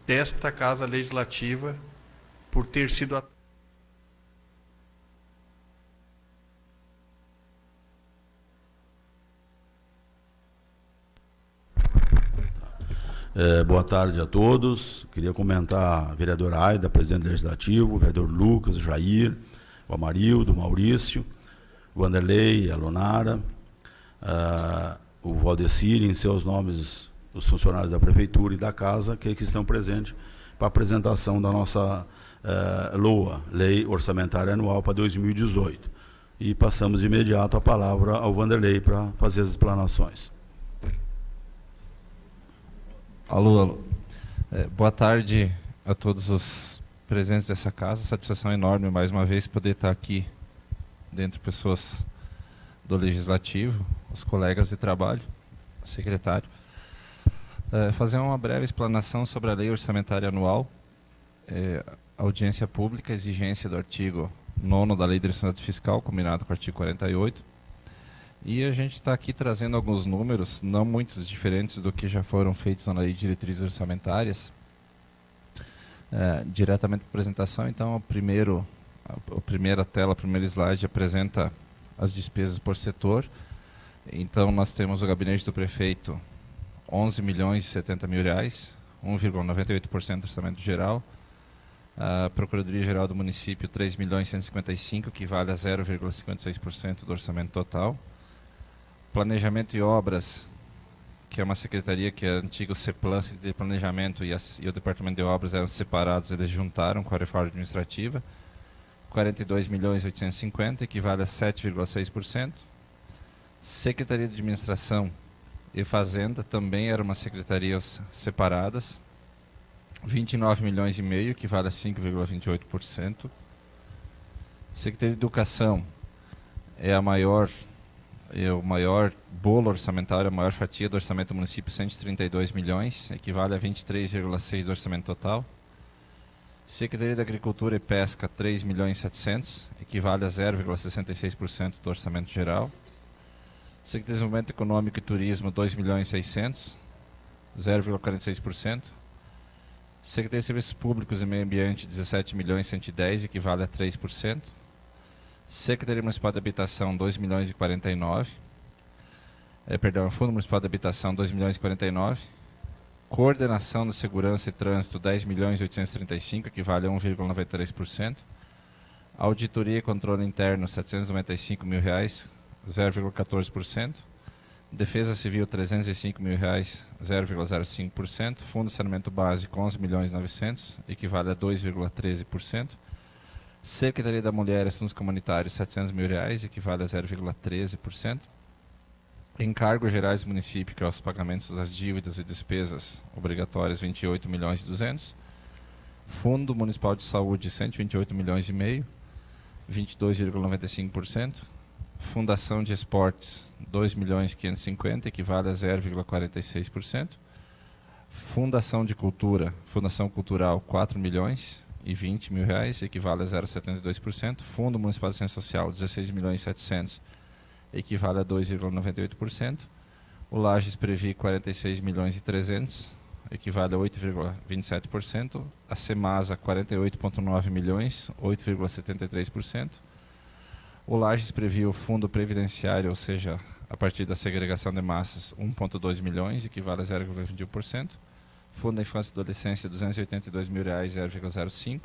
desta Casa Legislativa por ter sido Boa tarde a todos. Queria comentar a vereadora Aida, presidente do Legislativo, o vereador Lucas, o Jair, o Amarildo, o Maurício, o Vanderlei, a Lonara, o Valdecir, em seus nomes, os funcionários da Prefeitura e da Casa, que estão presentes para a apresentação da nossa LOA, Lei Orçamentária Anual para 2018. E passamos de imediato a palavra ao Vanderlei para fazer as explanações. Alô. Boa tarde a todos os presentes dessa casa. Satisfação enorme, mais uma vez, poder estar aqui dentre pessoas do Legislativo, os colegas de trabalho, o secretário. Fazer uma breve explanação sobre a Lei Orçamentária Anual, audiência pública, exigência do artigo 9º da Lei de Responsabilidade Fiscal, combinado com o artigo 48. E a gente está aqui trazendo alguns números, não muito diferentes do que já foram feitos na Lei de Diretrizes Orçamentárias, diretamente para a apresentação. Então, a primeira tela, o primeiro slide, apresenta as despesas por setor. Então, nós temos o gabinete do prefeito, R$11.070.000, 1,98% do orçamento geral. A Procuradoria-Geral do Município, R$3.155.000, que vale a 0,56% do orçamento total. Planejamento e Obras, que é uma secretaria que é antigo CEPLAN, Secretaria de Planejamento, e o Departamento de Obras eram separados, eles juntaram com a reforma administrativa. R$42.850.000, equivale a 7,6%. Secretaria de Administração e Fazenda, também eram umas secretarias separadas. R$29,5 milhões, que vale a 5,28%. Secretaria de Educação o maior bolo orçamentário, a maior fatia do orçamento do município, 132 milhões, equivale a 23,6% do orçamento total. Secretaria de Agricultura e Pesca, 3.700.000, equivale a 0,66% do orçamento geral. Secretaria de Desenvolvimento Econômico e Turismo, 2.600.000, 0,46%. Secretaria de Serviços Públicos e Meio Ambiente, 17.110.000, equivale a 3%. Secretaria Municipal de Habitação, 2.049.000. Fundo Municipal de Habitação, 2.049.000. Coordenação de Segurança e Trânsito, 10.835.000, equivale a 1,93%. Auditoria e Controle Interno, R$795.000, 0,14%. Defesa Civil, R$305.000, 0,05%. Fundo de Saneamento Básico, 11.900.000, equivale a 2,13%. Secretaria da Mulher e Assuntos Comunitários, R$700.000, equivale a 0,13%. Encargos gerais do município, que é os pagamentos das dívidas e despesas obrigatórias, 28.200.000. Fundo Municipal de Saúde, 128,5 milhões, 22,95%. Fundação de Esportes, 2.550.000, equivale a 0,46%. Fundação de Cultura, Fundação Cultural, R$4.020.000, equivale a 0,72%. Fundo Municipal de Ciência Social, 16.700.000, equivale a 2,98%. O Lages Previ, 46.300.000, equivale a 8,27%. A Semasa, 48,9 milhões, 8,73%. O Lages Previ o Fundo Previdenciário, ou seja, a partir da segregação de massas, 1,2 milhões, equivale a 0,21%. Fundo da Infância e Adolescência, R$282.000, 0,05%.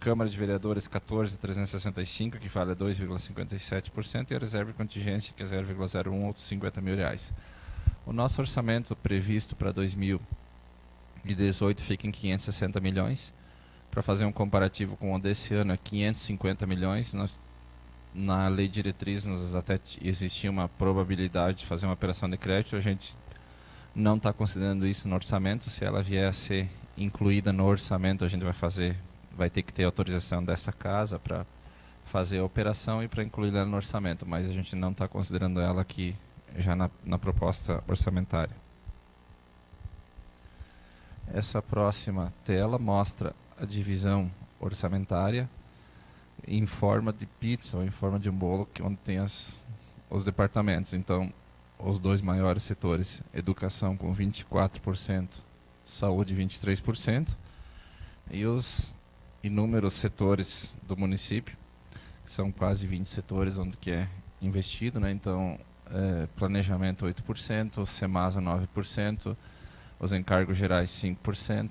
Câmara de Vereadores, 14.365, que vale a 2,57%, e a reserva de contingência, que é 0,01, outros R$50.000. O nosso orçamento previsto para 2018 fica em 560 milhões. Para fazer um comparativo com o desse ano, é 550 milhões. Na lei diretriz, até existia uma probabilidade de fazer uma operação de crédito. A gente não está considerando isso no orçamento. Se ela vier a ser incluída no orçamento, a gente vai ter que ter autorização dessa casa para fazer a operação e para incluir ela no orçamento, mas a gente não está considerando ela aqui já na proposta orçamentária. Essa próxima tela mostra a divisão orçamentária em forma de pizza ou em forma de um bolo, onde tem os departamentos. Então, os dois maiores setores, educação com 24% saúde 23%, e os inúmeros setores do município, que são quase 20 setores onde que é investido, né? Então, planejamento 8%, o Semasa 9%, os encargos gerais 5%,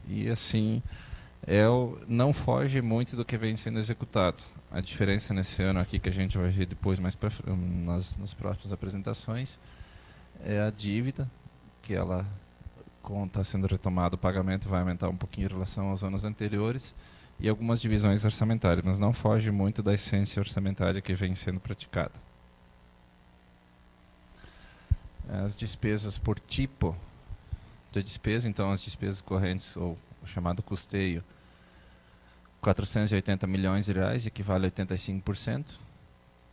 e assim, não foge muito do que vem sendo executado. A diferença nesse ano aqui, que a gente vai ver depois mais nas próximas apresentações, é a dívida, que ela, como está sendo retomado o pagamento, vai aumentar um pouquinho em relação aos anos anteriores, e algumas divisões orçamentárias, mas não foge muito da essência orçamentária que vem sendo praticada. As despesas por tipo de despesa, então as despesas correntes, ou o chamado custeio, 480 milhões de reais, equivale a 85%.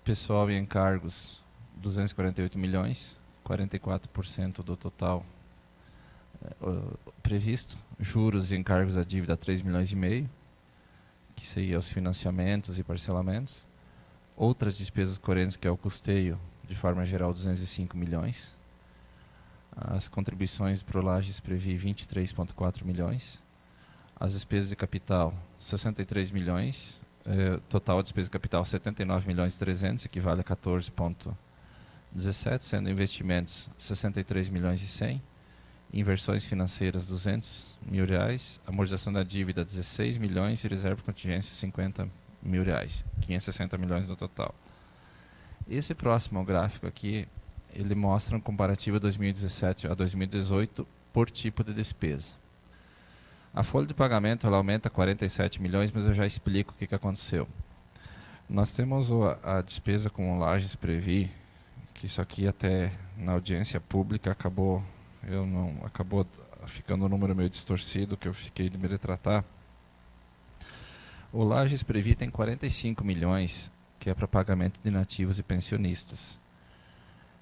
Pessoal e encargos, 248 milhões, 44% do total previsto. Juros e encargos à dívida, 3 milhões e meio, que seria os financiamentos e parcelamentos. Outras despesas correntes, que é o custeio, de forma geral, 205 milhões. As contribuições para o Lages Previ, 23,4 milhões. As despesas de capital, 63 milhões. Total de despesa de capital, 79 milhões e 300, equivale a 14,17, sendo investimentos 63 milhões e 100. Inversões financeiras, 200 mil reais. Amortização da dívida, 16 milhões. E reserva de contingência, 50 mil reais. 560 milhões no total. Esse próximo gráfico aqui, ele mostra um comparativo de 2017 a 2018 por tipo de despesa. A folha de pagamento ela aumenta 47 milhões, mas eu já explico o que aconteceu. Nós temos a despesa com o Lages Previ, que isso aqui até na audiência pública acabou ficando um número meio distorcido, que eu fiquei de me retratar. O Lages Previ tem 45 milhões, que é para pagamento de nativos e pensionistas.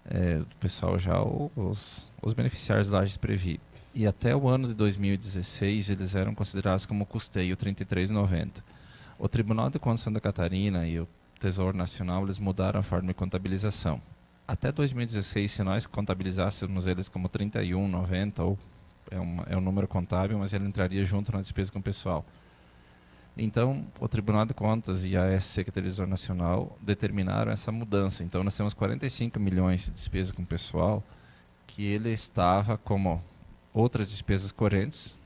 Do pessoal já, os beneficiários do Lages Previ. E até o ano de 2016 eles eram considerados como custeio, 33,90. O Tribunal de Contas de Santa Catarina e o Tesouro Nacional eles mudaram a forma de contabilização. Até 2016, se nós contabilizássemos eles como 31,90, ou é um número contábil, mas ele entraria junto na despesa com o pessoal. Então, o Tribunal de Contas e a Secretaria do Tesouro Nacional determinaram essa mudança. Então, nós temos 45 milhões de despesa com o pessoal, que ele estava como outras despesas correntes,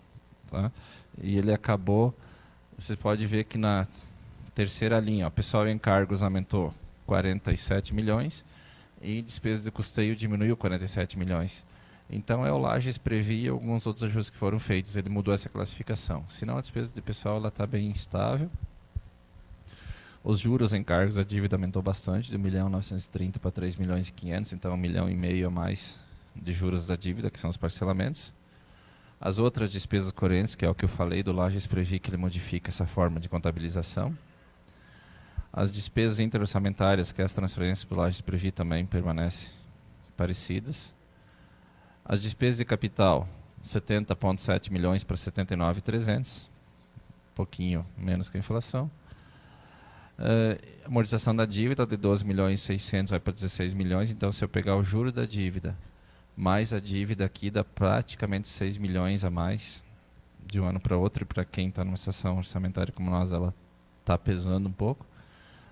tá? E ele acabou, você pode ver que na terceira linha, o pessoal em encargos aumentou 47 milhões e despesas de custeio diminuiu 47 milhões. Então, o Lages Previ e alguns outros ajustes que foram feitos, ele mudou essa classificação. Senão, a despesa de pessoal está bem estável. Os juros em encargos, a dívida aumentou bastante, de 1.930 para 3 milhões e 500, então 1,5 milhão a mais de juros da dívida, que são os parcelamentos. As outras despesas correntes, que é o que eu falei do Lages Previ, que ele modifica essa forma de contabilização. As despesas interorçamentárias, que é as transferências para o Lages Previ, também permanecem parecidas. As despesas de capital, 70,7 milhões para 79,300, um pouquinho menos que a inflação. Amortização da dívida de 12 milhões e 600 vai para 16 milhões, então se eu pegar o juro da dívida mais a dívida aqui dá praticamente 6 milhões a mais de um ano para outro, e para quem está numa situação orçamentária como nós, ela está pesando um pouco.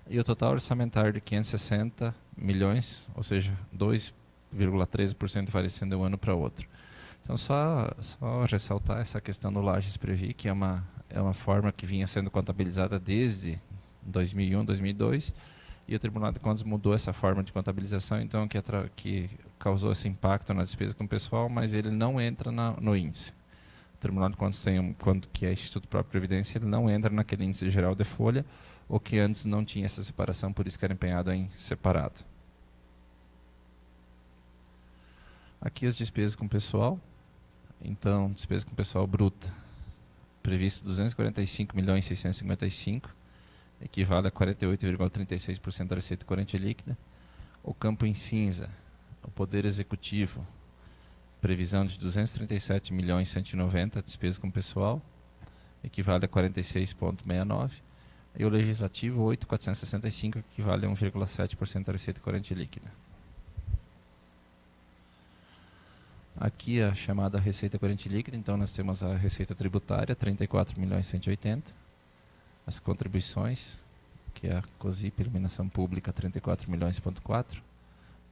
E o total orçamentário de 560 milhões, ou seja, 2,13% varecendo de um ano para outro. Então, só ressaltar essa questão do Lages Previ, que é uma forma que vinha sendo contabilizada desde 2001, 2002, e o Tribunal de Contas mudou essa forma de contabilização, então que causou esse impacto na despesa com o pessoal, mas ele não entra no índice. O Tribunal de Contas tem que é Instituto Próprio Previdência, ele não entra naquele índice geral de folha, ou que antes não tinha essa separação, por isso que era empenhado em separado. Aqui as despesas com o pessoal. Então, despesa com o pessoal bruta, previsto 245 milhões e 655, equivale a 48,36% da receita corrente líquida. O campo em cinza, o Poder Executivo, previsão de 237 milhões e 190, despesa com o pessoal, equivale a 46,69%. E o Legislativo, 8.465, equivale a 1,7% da receita corrente líquida. Aqui a chamada receita corrente líquida, então nós temos a receita tributária, 34.180.000, as contribuições, que é a COSIP, iluminação pública, 34.400.000,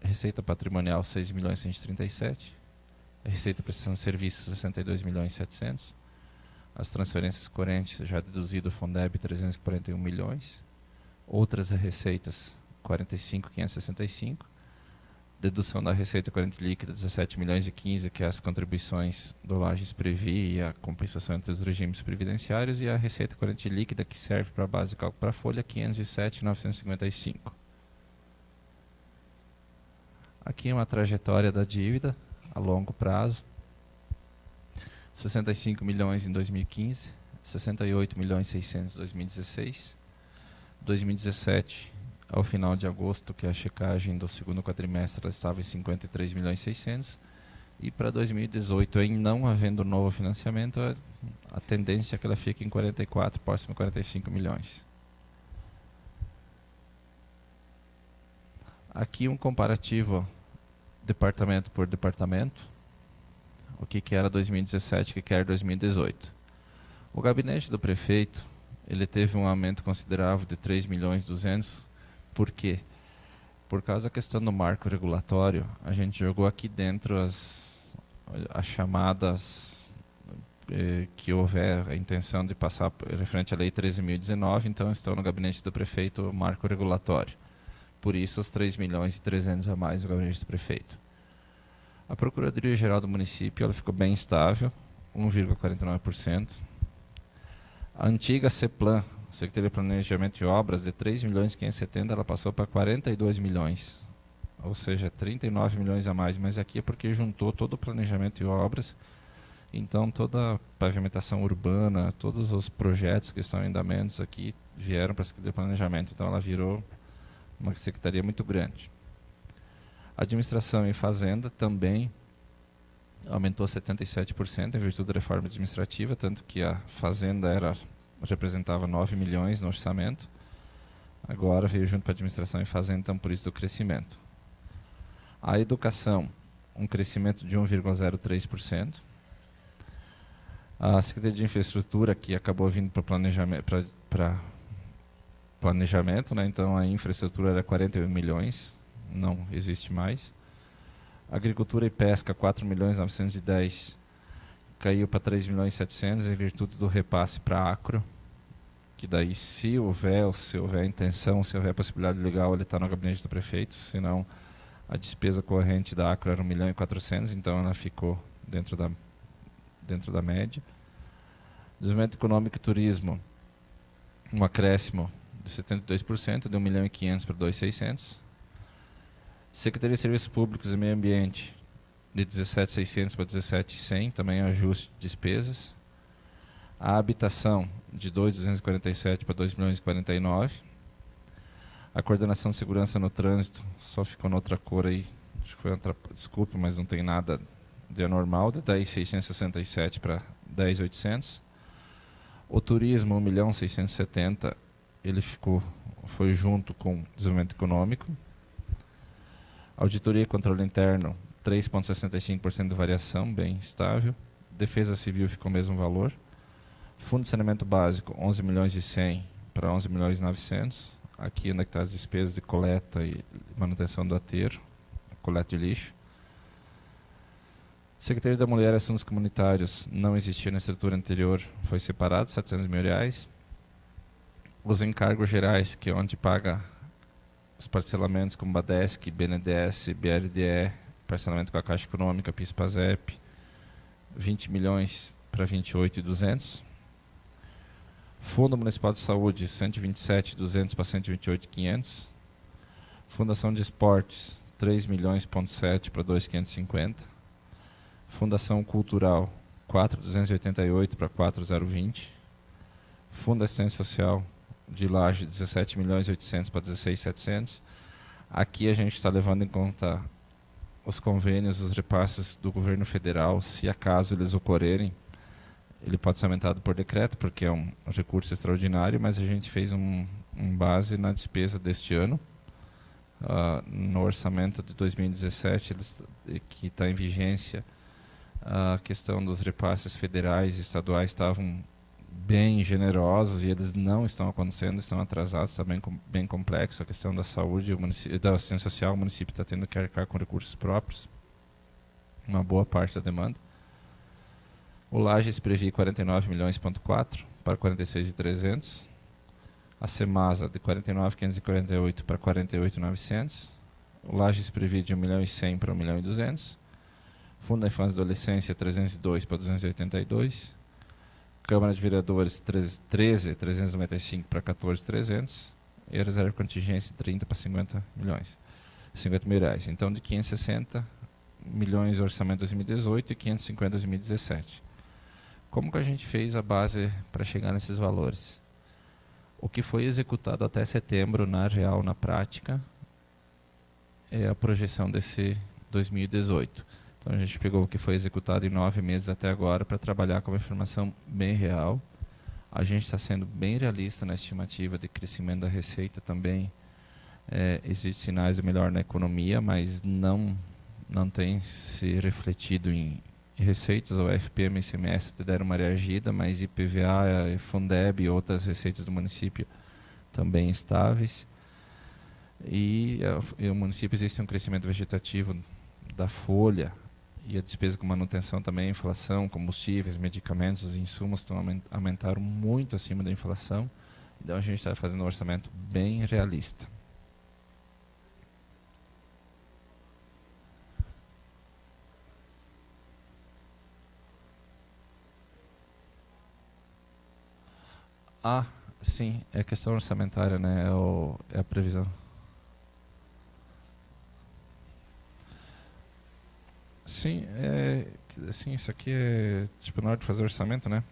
receita patrimonial, 6.137.000, a receita prestação de serviços, 62.700.000, as transferências correntes, já deduzido o Fundeb, 341 milhões, outras receitas, 45.565, dedução da receita corrente líquida, 17.015.000, que é as contribuições do Lages Previ e a compensação entre os regimes previdenciários, e a receita corrente líquida, que serve para a base de cálculo para a folha, 507.955. Aqui uma trajetória da dívida a longo prazo, 65 milhões em 2015, 68.600.000 em 2016, 2017, ao final de agosto, que é a checagem do segundo quadrimestre, ela estava em 53.600.000, e para 2018, em não havendo novo financiamento, a tendência é que ela fique em 44, próximo a 45 milhões. Aqui um comparativo departamento por departamento, o que era 2017 e o que era 2018. O gabinete do prefeito, ele teve um aumento considerável de 3.200.000. Por quê? Por causa da questão do marco regulatório, a gente jogou aqui dentro as chamadas que houver a intenção de passar referente à Lei 13.019, então estão no gabinete do prefeito o marco regulatório. Por isso, os 3.300.000 a mais do gabinete do prefeito. A Procuradoria-Geral do município ela ficou bem estável, 1,49%. A antiga CEPLAN, Secretaria de Planejamento e Obras, de 3.570.000, ela passou para 42 milhões. Ou seja, 39 milhões a mais. Mas aqui é porque juntou todo o planejamento e obras. Então, toda a pavimentação urbana, todos os projetos que estão em andamentos aqui vieram para a Secretaria de Planejamento. Então, ela virou uma secretaria muito grande. Administração e Fazenda também aumentou 77% em virtude da reforma administrativa, tanto que a Fazenda representava 9 milhões no orçamento. Agora veio junto para a Administração e Fazenda, então por isso do crescimento. A Educação, um crescimento de 1,03%. A Secretaria de Infraestrutura, que acabou vindo para planejamento, né? Então a infraestrutura era 41 milhões, não existe mais. Agricultura e Pesca, 4.910.000, caiu para 3.700.000 em virtude do repasse para a Acro, que daí se houver a intenção, se houver a possibilidade legal, ele está no gabinete do prefeito, senão a despesa corrente da Acro era 1.400.000, então ela ficou dentro da média. Desenvolvimento Econômico e Turismo, um acréscimo de 72%, de 1.500.000 para 2.600.000. Secretaria de Serviços Públicos e Meio Ambiente, de 17.600 para 17.100, também ajuste de despesas. A Habitação, de 2.247 para 2.049.000. A Coordenação de Segurança no Trânsito, só ficou noutra cor aí, acho que foi outra, desculpe, mas não tem nada de anormal, de 10.667 para 10.800. O Turismo, 1.670.000, ele foi junto com Desenvolvimento Econômico. Auditoria e Controle Interno, 3,65% de variação, bem estável. Defesa Civil ficou o mesmo valor. Fundo de Saneamento Básico, 11.100.000 para 11.900.000. Aqui onde está as despesas de coleta e manutenção do aterro, coleta de lixo. Secretaria da Mulher e Assuntos Comunitários, não existia na estrutura anterior, foi separado, R$700.000. Os encargos gerais, que é onde paga os parcelamentos como Badesc, BNDES, BRDE, parcelamento com a Caixa Econômica, PIS/PASEP, 20 milhões para 28.200. Fundo Municipal de Saúde, 127.200 para 128.500. Fundação de Esportes, 3,7 milhões para 2.550. Fundação Cultural, 4.288 para 4.020. Fundo Assistência Social de Laje, 17.800.000 para 16.700. Aqui a gente está levando em conta os convênios, os repasses do governo federal, se acaso eles ocorrerem. Ele pode ser aumentado por decreto, porque é um recurso extraordinário, mas a gente fez um base na despesa deste ano. No orçamento de 2017, que está em vigência, A questão dos repasses federais e estaduais estavam bem generosos e eles não estão acontecendo, estão atrasados, está bem complexo. A questão da saúde, da assistência social, o município está tendo que arcar com recursos próprios, uma boa parte da demanda. O Lages prevê 49,4 milhões para 46,300. A Semasa de 49.548 para 48.900. O Lages prevê de 1.100.000 para 1.200.000. Fundo da Infância e Adolescência 302 para 282. Câmara de Vereadores 13.395 para 14.300. E a reserva de contingência 30 para 50 mil reais. Então, de 560 milhões orçamento 2018 e 550 2017. Como que a gente fez a base para chegar nesses valores? O que foi executado até setembro, na real, na prática, é a projeção desse 2018. Então a gente pegou o que foi executado em 9 meses até agora para trabalhar com uma informação bem real. A gente está sendo bem realista na estimativa de crescimento da receita também. Existem sinais de melhor na economia, mas não tem se refletido em receitas. O FPM e ICMS deram uma reagida, mas IPVA, Fundeb e outras receitas do município também estáveis. E o município existe um crescimento vegetativo da folha e a despesa com manutenção também, a inflação, combustíveis, medicamentos, os insumos aumentaram muito acima da inflação. Então a gente está fazendo um orçamento bem realista. Ah, sim, é questão orçamentária, né? É a previsão. Sim, assim, isso aqui é tipo na hora de fazer orçamento, né?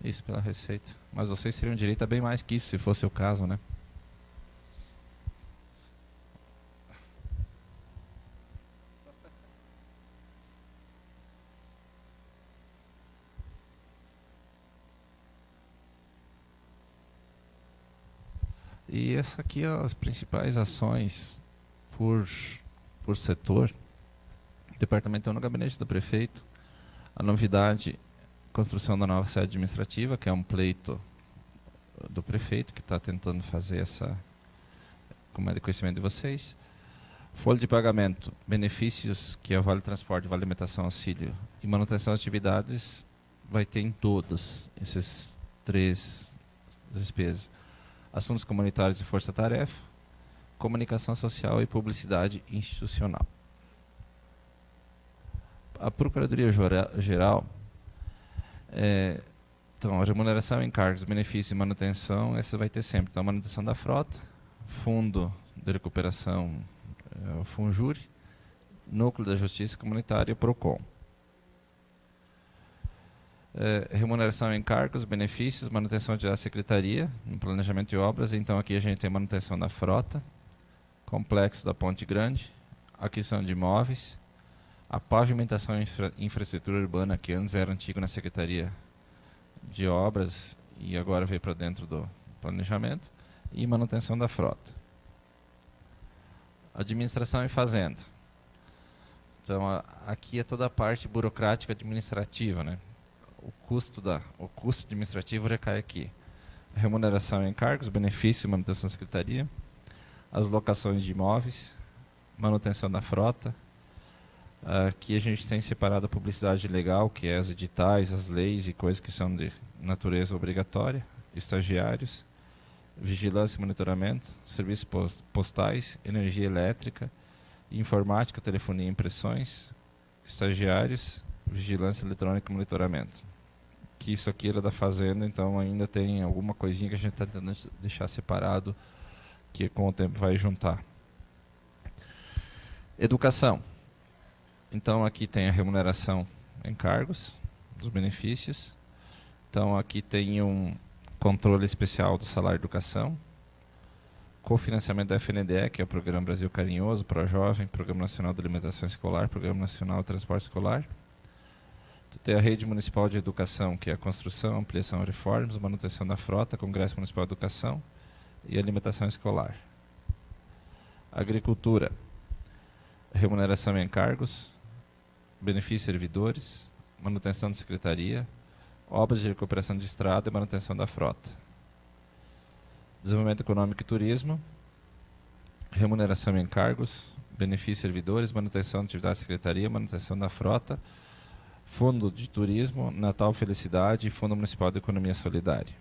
Isso, pela receita. Mas vocês teriam direito a bem mais que isso, se fosse o caso, né? E essa aqui é as principais ações por setor. O departamento é no gabinete do prefeito. A novidade, construção da nova sede administrativa, que é um pleito do prefeito, que está tentando fazer essa, como é de conhecimento de vocês. Folha de pagamento, benefícios, que é o Vale Transporte, Vale Alimentação, Auxílio e manutenção de atividades, vai ter em todos esses 3 despesas. Assuntos comunitários e força-tarefa, comunicação social e publicidade institucional. A Procuradoria-Geral, então, a remuneração, encargos, benefício e manutenção, essa vai ter sempre. Então, a manutenção da frota, fundo de recuperação, o Funjure, núcleo da Justiça Comunitária e o PROCON. Remuneração, encargos, benefícios, manutenção da secretaria, no planejamento de obras. Então, aqui a gente tem manutenção da frota, complexo da Ponte Grande, aquisição de imóveis, a pavimentação e infraestrutura urbana, que antes era antigo na Secretaria de Obras e agora veio para dentro do planejamento, e manutenção da frota. Administração e fazenda. Então, aqui é toda a parte burocrática administrativa, né? O custo administrativo recai aqui. Remuneração e encargos, benefício e manutenção da secretaria, as locações de imóveis, manutenção da frota. Aqui a gente tem separado a publicidade legal, que é os editais, as leis e coisas que são de natureza obrigatória, estagiários, vigilância e monitoramento, serviços postais, energia elétrica, informática, telefonia e impressões, estagiários, vigilância eletrônica e monitoramento. Que isso aqui era da Fazenda, então ainda tem alguma coisinha que a gente está tentando deixar separado, que com o tempo vai juntar. Educação. Então aqui tem a remuneração em cargos, dos benefícios. Então aqui tem um controle especial do salário de educação, cofinanciamento da FNDE, que é o Programa Brasil Carinhoso, ProJovem, Programa Nacional de Alimentação Escolar, Programa Nacional de Transporte Escolar. Tem a Rede Municipal de Educação, que é a construção, ampliação e reformas, manutenção da frota, Congresso Municipal de Educação e alimentação escolar. Agricultura, remuneração e encargos, benefícios servidores, manutenção da secretaria, obras de recuperação de estrada e manutenção da frota. Desenvolvimento econômico e turismo, remuneração e encargos, benefícios servidores, manutenção da atividade da secretaria, manutenção da frota, fundo de turismo, Natal Felicidade e Fundo Municipal de Economia Solidária.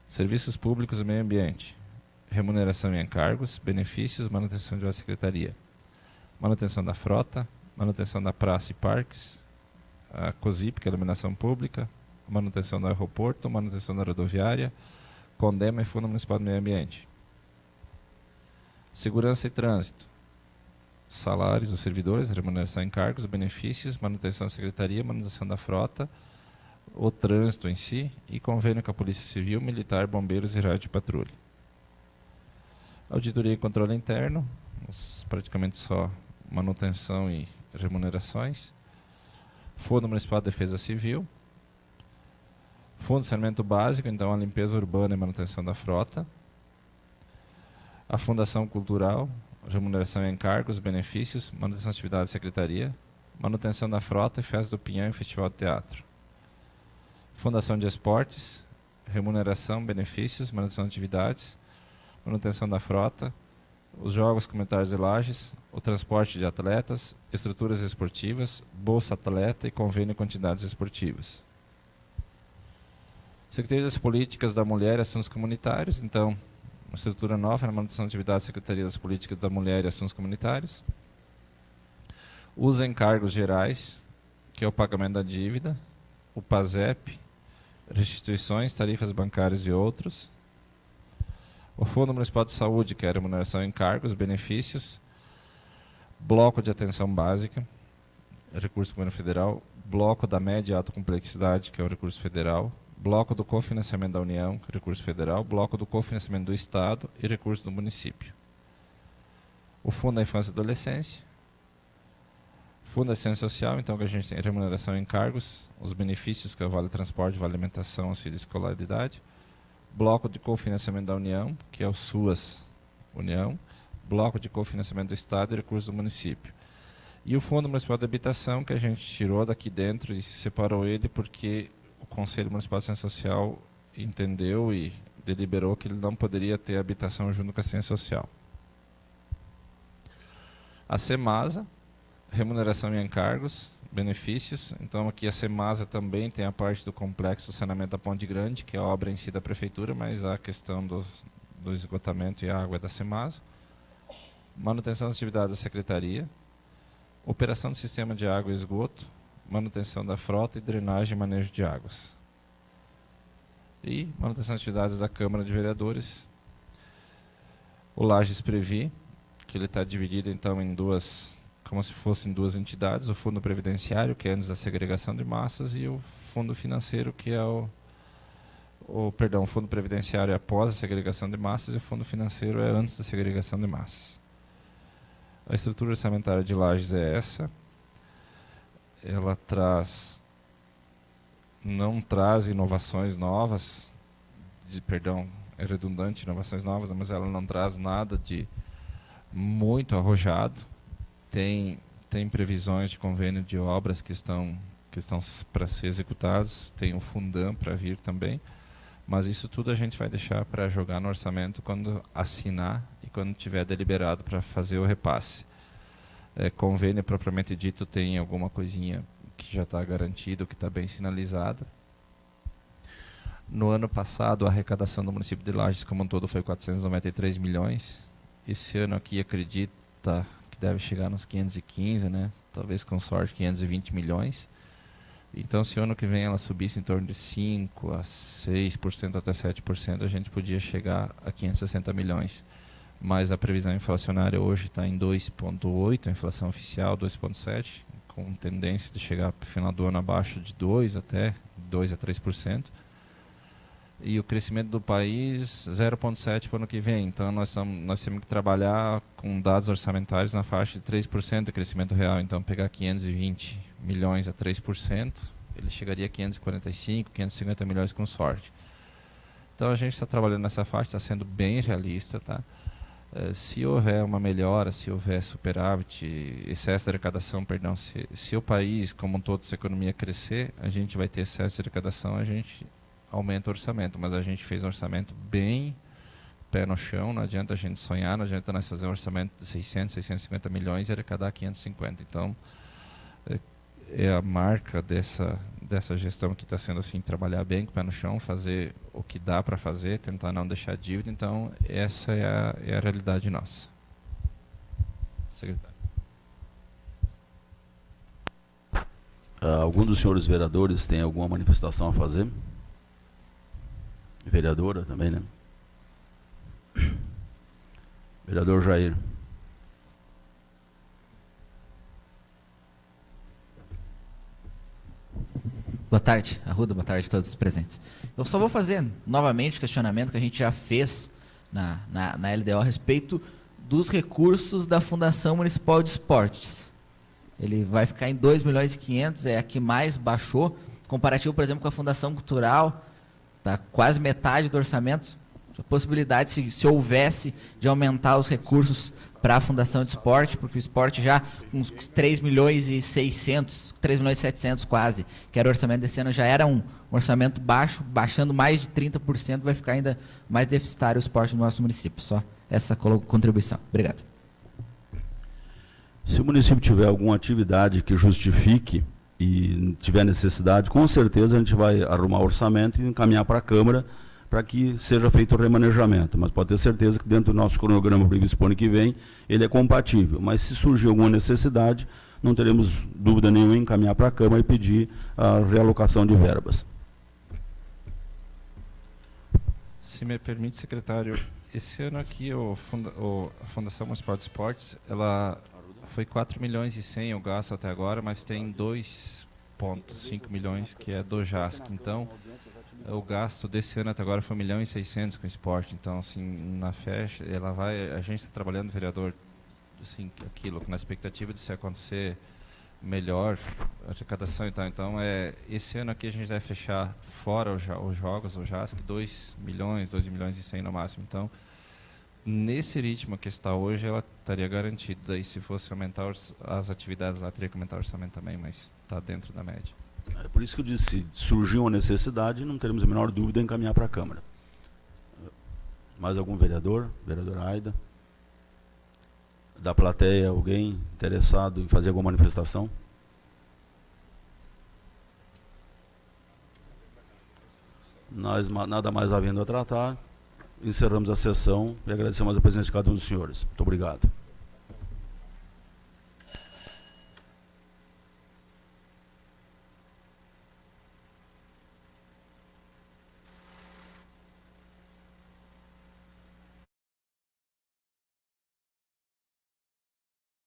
Serviços públicos e meio ambiente, remuneração e encargos, benefícios, manutenção da secretaria, manutenção da frota, manutenção da praça e parques, a COSIP, que é a iluminação pública, manutenção do aeroporto, manutenção da rodoviária, CONDEMA e Fundo Municipal do Meio Ambiente. Segurança e trânsito, salários dos servidores, remuneração e encargos, benefícios, manutenção da secretaria, manutenção da frota, o trânsito em si e convênio com a Polícia Civil, Militar, Bombeiros e Rádio de Patrulha. Auditoria e controle interno, praticamente só manutenção e remunerações. Fundo Municipal de Defesa Civil. Fundo de Saneamento Básico, então a limpeza urbana e manutenção da frota. A Fundação Cultural, remuneração e encargos, benefícios, manutenção da atividade da secretaria, manutenção da frota e Festa do Pinhão e Festival de Teatro. Fundação de Esportes, remuneração, benefícios, manutenção de atividades, manutenção da frota, os Jogos Comunitários de Lages, o transporte de atletas, estruturas esportivas, Bolsa Atleta e convênio com entidades esportivas. Secretaria das Políticas da Mulher e Assuntos Comunitários, então, uma estrutura nova na manutenção de atividades da Secretaria das Políticas da Mulher e Assuntos Comunitários. Os encargos gerais, que é o pagamento da dívida, o PASEP, restituições, tarifas bancárias e outros. O Fundo Municipal de Saúde, que é a remuneração e encargos, benefícios. Bloco de atenção básica, recurso do governo federal. Bloco da média e alta complexidade, que é o recurso federal. Bloco do cofinanciamento da União, recurso federal, bloco do cofinanciamento do Estado e recurso do município. O Fundo da Infância e Adolescência, Fundo da Assistência Social, então que a gente tem remuneração e encargos, os benefícios que é o Vale Transporte, Vale Alimentação, auxílio de escolaridade, bloco de cofinanciamento da União, que é o SUAS União, bloco de cofinanciamento do Estado e recurso do município. E o Fundo Municipal de Habitação, que a gente tirou daqui dentro e separou ele porque o Conselho Municipal de Assistência Social entendeu e deliberou que ele não poderia ter habitação junto com a assistência social. A CEMASA, remuneração e encargos, benefícios. Então aqui a CEMASA também tem a parte do complexo saneamento da Ponte Grande, que é a obra em si da Prefeitura, mas a questão do esgotamento e a água é da CEMASA. Manutenção das atividades da Secretaria, operação do sistema de água e esgoto, manutenção da frota e drenagem e manejo de águas. E manutenção das atividades da Câmara de Vereadores. O Lages Previ, que ele está dividido então em duas, como se fossem duas entidades, o Fundo Previdenciário, que é antes da segregação de massas, e o Fundo Financeiro, que é o Fundo Previdenciário é após a segregação de massas e o Fundo Financeiro é antes da segregação de massas. A estrutura orçamentária de Lages é essa. Ela não traz inovações novas, é redundante, inovações novas, mas ela não traz nada de muito arrojado. Tem previsões de convênio de obras que estão para ser executadas, tem o Fundam para vir também, mas isso tudo a gente vai deixar para jogar no orçamento quando assinar e quando tiver deliberado para fazer o repasse. Convênio propriamente dito tem alguma coisinha que já está garantido, que está bem sinalizada. No ano passado, a arrecadação do município de Lages como um todo foi 493 milhões. Esse ano aqui acredita que deve chegar nos 515, né? Talvez com sorte 520 milhões. Então, se o ano que vem ela subisse em torno de 5% a 6%, até 7%, a gente podia chegar a 560 milhões. Mas a previsão inflacionária hoje está em 2,8%, a inflação oficial 2,7%, com tendência de chegar para o final do ano abaixo de 2%, até 2% a 3%. E o crescimento do país 0,7% para o ano que vem. Então nós temos que trabalhar com dados orçamentários na faixa de 3% de crescimento real. Então pegar 520 milhões a 3%, ele chegaria a 545, 550 milhões com sorte. Então a gente está trabalhando nessa faixa, está sendo bem realista, tá? Se houver uma melhora, se houver superávit, excesso de arrecadação, perdão, se o país como um todo, se a economia crescer, a gente vai ter excesso de arrecadação, a gente aumenta o orçamento, mas a gente fez um orçamento bem pé no chão, não adianta a gente sonhar, não adianta nós fazer um orçamento de 600, 650 milhões e arrecadar 550. Então, é a marca dessa gestão que está sendo assim, trabalhar bem com o pé no chão, fazer o que dá para fazer, tentar não deixar dívida. Então, essa é a realidade nossa. Secretário. Algum dos senhores vereadores tem alguma manifestação a fazer? Vereadora também, né? Vereador Jair. Boa tarde, Arruda, boa tarde a todos os presentes. Eu só vou fazer novamente o questionamento que a gente já fez na LDO a respeito dos recursos da Fundação Municipal de Esportes. Ele vai ficar em 2.500.000, é a que mais baixou, comparativo, por exemplo, com a Fundação Cultural, tá quase metade do orçamento. A possibilidade, se houvesse, de aumentar os recursos para a Fundação de Esporte, porque o esporte já com uns 3.600.000, 3.700.000 quase, que era o orçamento desse ano, já era um orçamento baixo, baixando mais de 30%, vai ficar ainda mais deficitário o esporte no nosso município. Só essa contribuição. Obrigado. Se o município tiver alguma atividade que justifique e tiver necessidade, com certeza a gente vai arrumar orçamento e encaminhar para a Câmara para que seja feito o remanejamento. Mas pode ter certeza que dentro do nosso cronograma previsto para o ano que vem, ele é compatível. Mas se surgir alguma necessidade, não teremos dúvida nenhuma em encaminhar para a Câmara e pedir a realocação de verbas. Se me permite, secretário, esse ano aqui a Fundação Municipal de Esportes, ela foi 4.100.000 o gasto até agora, mas tem 2,5 milhões que é do JASC. Então, o gasto desse ano até agora foi 1.600.000 com o esporte. Então, assim, na festa, a gente está trabalhando, vereador, assim, aquilo, na expectativa de se acontecer melhor a arrecadação e tal. Então, esse ano aqui a gente vai fechar fora os jogos, o JASC, 2 milhões, 2.100.000 no máximo. Então, nesse ritmo que está hoje, ela estaria garantida. Daí, se fosse aumentar as atividades, ela teria que aumentar o orçamento também, mas está dentro da média. É por isso que eu disse, se surgir uma necessidade, não teremos a menor dúvida em encaminhar para a Câmara. Mais algum vereador? Vereadora Aida? Da plateia, alguém interessado em fazer alguma manifestação? Nós, nada mais havendo a tratar, encerramos a sessão e agradecemos a presença de cada um dos senhores. Muito obrigado.